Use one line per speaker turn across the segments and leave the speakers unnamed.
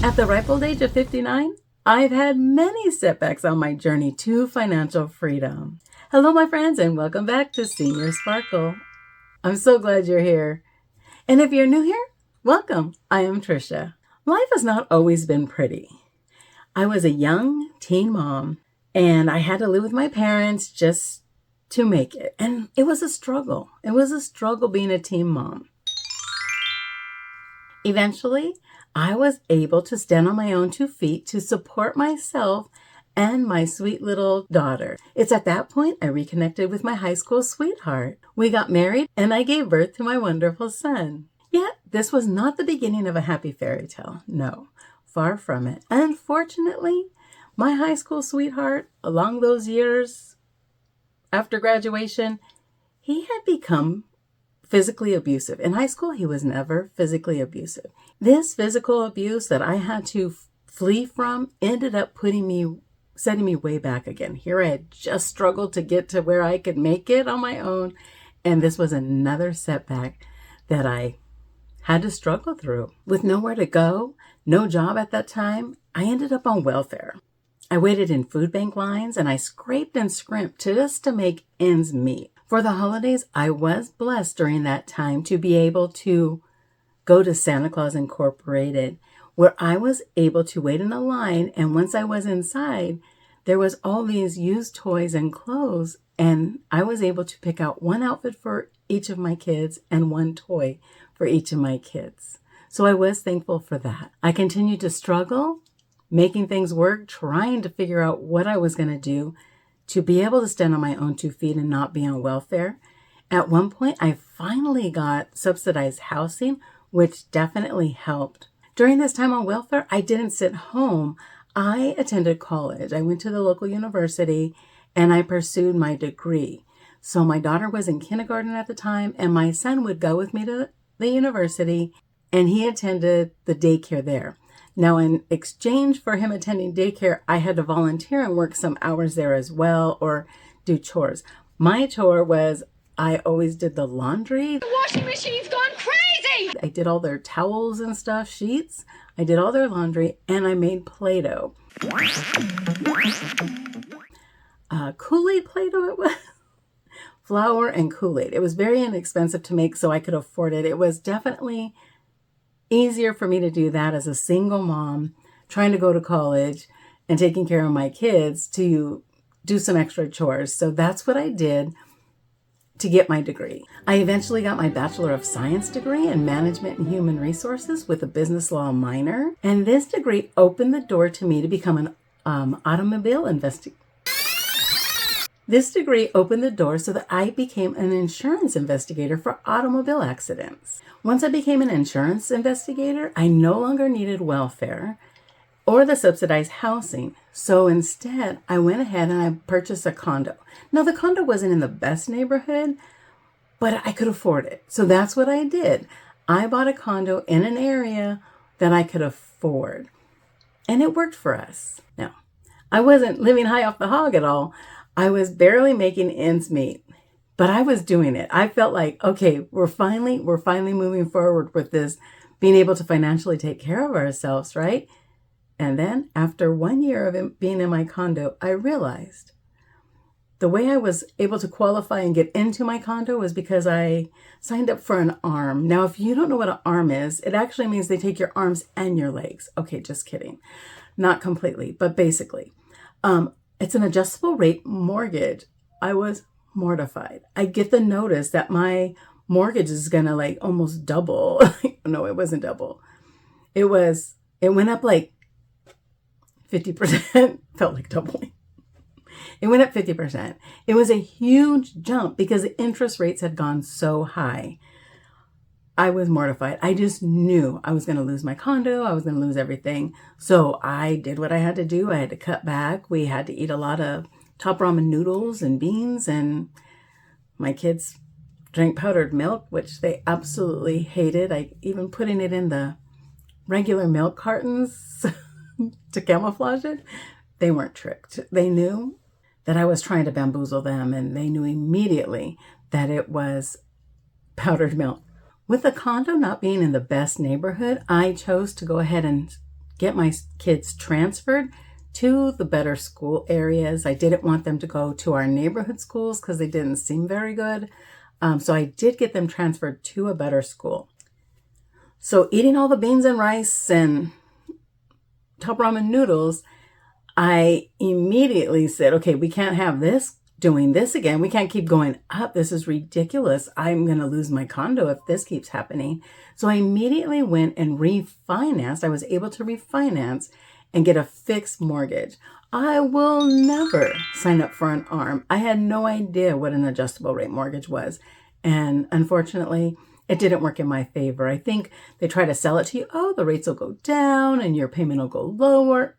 At the ripe old age of 59, I've had many setbacks on my journey to financial freedom. Hello, my friends, and welcome back to Senior Sparkle. I'm so glad you're here. And if you're new here, welcome. I am Trisha. Life has not always been pretty. I was a young teen mom, and I had to live with my parents just to make it. And it was a struggle. It was a struggle being a teen mom. Eventually, I was able to stand on my own 2 feet to support myself and my sweet little daughter. It's at that point I reconnected with my high school sweetheart. We got married and I gave birth to my wonderful son. Yet, this was not the beginning of a happy fairy tale. No, far from it. Unfortunately, my high school sweetheart, along those years after graduation, he had become physically abusive. In high school, he was never physically abusive. This physical abuse that I had to flee from ended up setting me way back again. Here I had just struggled to get to where I could make it on my own. And this was another setback that I had to struggle through. With nowhere to go, no job at that time, I ended up on welfare. I waited in food bank lines and I scraped and scrimped just to make ends meet. For the holidays, I was blessed during that time to be able to go to Santa Claus Incorporated, where I was able to wait in a line. And once I was inside, there was all these used toys and clothes. And I was able to pick out one outfit for each of my kids and one toy for each of my kids. So I was thankful for that. I continued to struggle, making things work, trying to figure out what I was going to do to be able to stand on my own 2 feet and not be on welfare. At one point, I finally got subsidized housing, which definitely helped. During this time on welfare, I didn't sit home. I attended college. I went to the local university and I pursued my degree. So my daughter was in kindergarten at the time and my son would go with me to the university and he attended the daycare there. Now, in exchange for him attending daycare, I had to volunteer and work some hours there as well or do chores. My chore was I always did the laundry.
The washing machine's gone crazy!
I did all their towels and stuff, sheets. I did all their laundry and I made Play-Doh. Kool-Aid Play-Doh it was. Flour and Kool-Aid. It was very inexpensive to make, so I could afford it. It was definitely easier for me to do that as a single mom trying to go to college and taking care of my kids to do some extra chores. So that's what I did to get my degree. I eventually got my Bachelor of Science degree in Management and Human Resources with a business law minor. And this degree opened the door to me to become an automobile investigator. This degree opened the door so that I became an insurance investigator for automobile accidents. Once I became an insurance investigator, I no longer needed welfare or the subsidized housing. So instead, I went ahead and I purchased a condo. Now, the condo wasn't in the best neighborhood, but I could afford it. So that's what I did. I bought a condo in an area that I could afford. And it worked for us. Now, I wasn't living high off the hog at all. I was barely making ends meet, but I was doing it. I felt like, okay, we're finally moving forward with this, being able to financially take care of ourselves, right? And then after 1 year of being in my condo, I realized the way I was able to qualify and get into my condo was because I signed up for an arm. Now, if you don't know what an arm is, it actually means they take your arms and your legs. Okay, just kidding. Not completely, but basically. It's an adjustable rate mortgage. I was mortified. I get the notice that my mortgage is going to almost double. No, it wasn't double. It went up 50%. Felt like doubling. It went up 50%. It was a huge jump because the interest rates had gone so high. I was mortified. I just knew I was going to lose my condo. I was going to lose everything. So I did what I had to do. I had to cut back. We had to eat a lot of top ramen noodles and beans. And my kids drank powdered milk, which they absolutely hated. I even putting it in the regular milk cartons to camouflage it. They weren't tricked. They knew that I was trying to bamboozle them. And they knew immediately that it was powdered milk. With the condo not being in the best neighborhood, I chose to go ahead and get my kids transferred to the better school areas. I didn't want them to go to our neighborhood schools because they didn't seem very good. So I did get them transferred to a better school. So eating all the beans and rice and top ramen noodles, I immediately said, okay, we can't have this doing this again. We can't keep going up. This is ridiculous. I'm going to lose my condo if this keeps happening. So I immediately went and refinanced. I was able to refinance and get a fixed mortgage. I will never sign up for an ARM. I had no idea what an adjustable rate mortgage was. And unfortunately, it didn't work in my favor. I think they try to sell it to you. Oh, the rates will go down and your payment will go lower.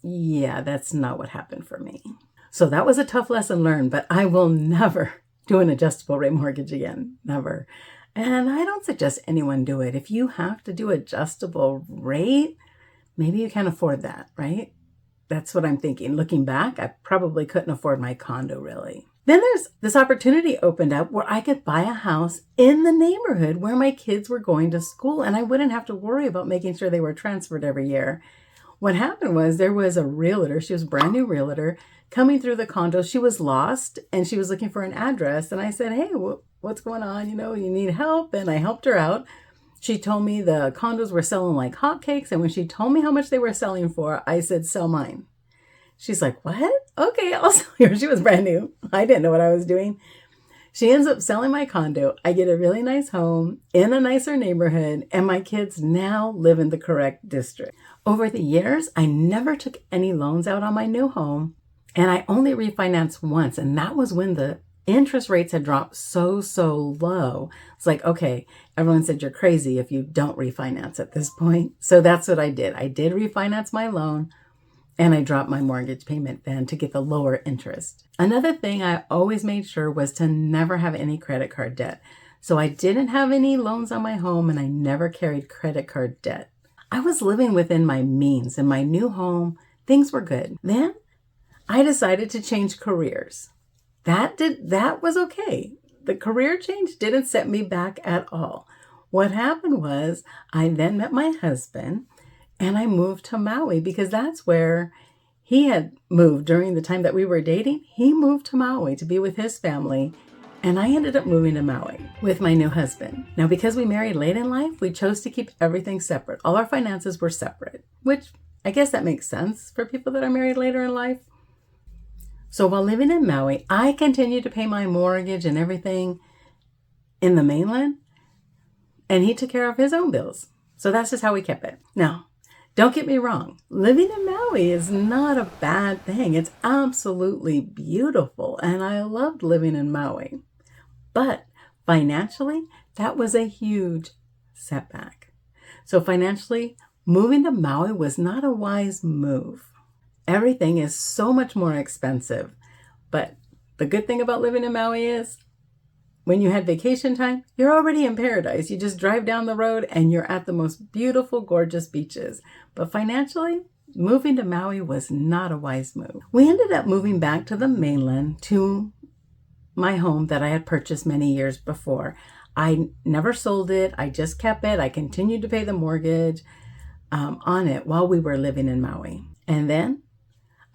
Yeah, that's not what happened for me. So that was a tough lesson learned, but I will never do an adjustable rate mortgage again. Never. And I don't suggest anyone do it. If you have to do adjustable rate, maybe you can't afford that, right? That's what I'm thinking. Looking back, I probably couldn't afford my condo, really. Then there's this opportunity opened up where I could buy a house in the neighborhood where my kids were going to school, and I wouldn't have to worry about making sure they were transferred every year. What happened was there was a realtor, she was a brand new realtor, coming through the condo. She was lost and she was looking for an address. And I said, hey, what's going on? You need help. And I helped her out. She told me the condos were selling like hotcakes. And when she told me how much they were selling for, I said, sell mine. She's like, what? Okay, I'll sell yours. She was brand new. I didn't know what I was doing. She ends up selling my condo. I get a really nice home in a nicer neighborhood, and my kids now live in the correct district. Over the years, I never took any loans out on my new home, and I only refinanced once, and that was when the interest rates had dropped so low. It's like, okay, everyone said you're crazy if you don't refinance at this point. So that's what I did. I did refinance my loan, and I dropped my mortgage payment then to get the lower interest. Another thing I always made sure was to never have any credit card debt. So I didn't have any loans on my home, and I never carried credit card debt. I was living within my means. In my new home, things were good. Then I decided to change careers. That was okay. The career change didn't set me back at all. What happened was I then met my husband, and I moved to Maui because that's where he had moved during the time that we were dating. He moved to Maui to be with his family, and I ended up moving to Maui with my new husband. Now, because we married late in life, we chose to keep everything separate. All our finances were separate, which I guess that makes sense for people that are married later in life. So while living in Maui, I continued to pay my mortgage and everything in the mainland, and he took care of his own bills. So that's just how we kept it. Now, don't get me wrong. Living in Maui is not a bad thing. It's absolutely beautiful, and I loved living in Maui. But financially, that was a huge setback. So financially, moving to Maui was not a wise move. Everything is so much more expensive. But the good thing about living in Maui is when you had vacation time, you're already in paradise. You just drive down the road and you're at the most beautiful, gorgeous beaches. But financially, moving to Maui was not a wise move. We ended up moving back to the mainland to my home that I had purchased many years before. I never sold it. I just kept it. I continued to pay the mortgage on it while we were living in Maui. And then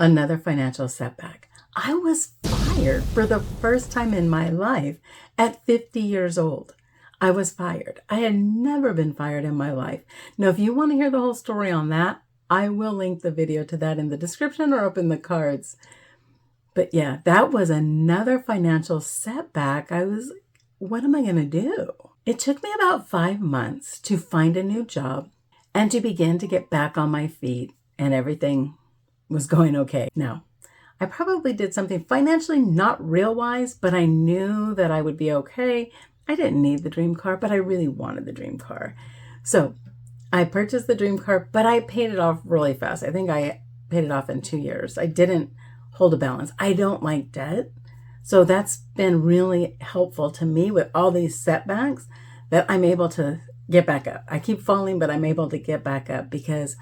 another financial setback. I was fired for the first time in my life at 50 years old. I was fired. I had never been fired in my life. Now, if you want to hear the whole story on that, I will link the video to that in the description or up in the cards. But yeah, that was another financial setback. I was like, what am I going to do? It took me about 5 months to find a new job and to begin to get back on my feet, and everything was going okay. Now, I probably did something financially not real wise, but I knew that I would be okay. I didn't need the dream car, but I really wanted the dream car. So I purchased the dream car, but I paid it off really fast. I think I paid it off in 2 years. I didn't hold a balance. I don't like debt. So that's been really helpful to me with all these setbacks, that I'm able to get back up. I keep falling, but I'm able to get back up because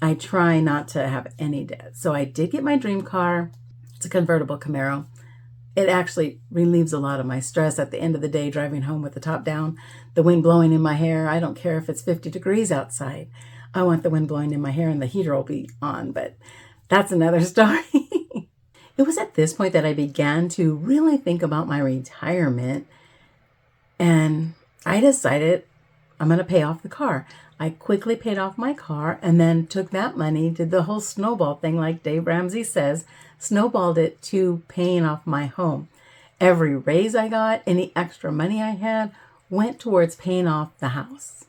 I try not to have any debt. So I did get my dream car. It's a convertible Camaro. It actually relieves a lot of my stress at the end of the day, driving home with the top down, the wind blowing in my hair. I don't care if it's 50 degrees outside. I want the wind blowing in my hair and the heater will be on, but that's another story. It was at this point that I began to really think about my retirement, and I decided I'm going to pay off the car. I quickly paid off my car and then took that money, did the whole snowball thing like Dave Ramsey says, snowballed it to paying off my home. Every raise I got, any extra money I had, went towards paying off the house.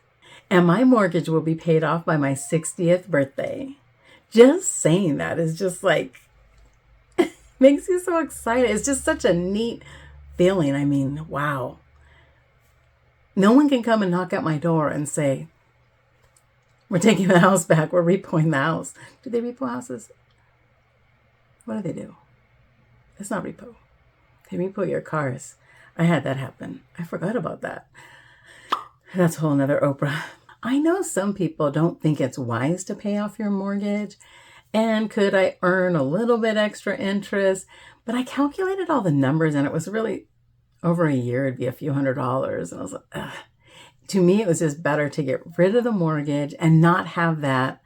And my mortgage will be paid off by my 60th birthday. Just saying that is just like, makes you so excited. It's just such a neat feeling. I mean, wow. No one can come and knock at my door and say, we're taking the house back. We're repoing the house. Do they repo houses? What do they do? It's not repo. They repo your cars. I had that happen. I forgot about that. That's a whole nother Oprah. I know some people don't think it's wise to pay off your mortgage. And could I earn a little bit extra interest? But I calculated all the numbers and it was really over a year, it'd be a few $100s. And I was like, ugh. To me, it was just better to get rid of the mortgage and not have that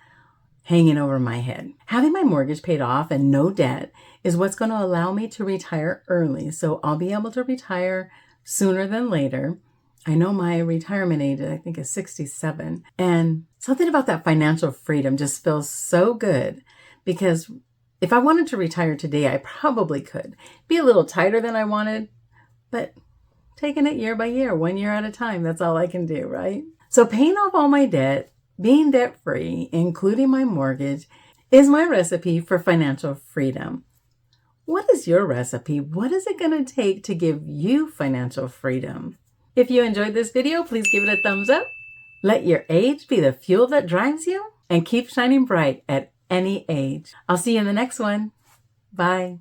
hanging over my head. Having my mortgage paid off and no debt is what's going to allow me to retire early. So I'll be able to retire sooner than later. I know my retirement age, I think, is 67. And something about that financial freedom just feels so good because if I wanted to retire today, I probably could. Be a little tighter than I wanted, but taking it year by year, 1 year at a time, that's all I can do, right? So paying off all my debt, being debt-free, including my mortgage, is my recipe for financial freedom. What is your recipe? What is it going to take to give you financial freedom? If you enjoyed this video, please give it a thumbs up. Let your age be the fuel that drives you and keep shining bright at any age. I'll see you in the next one. Bye.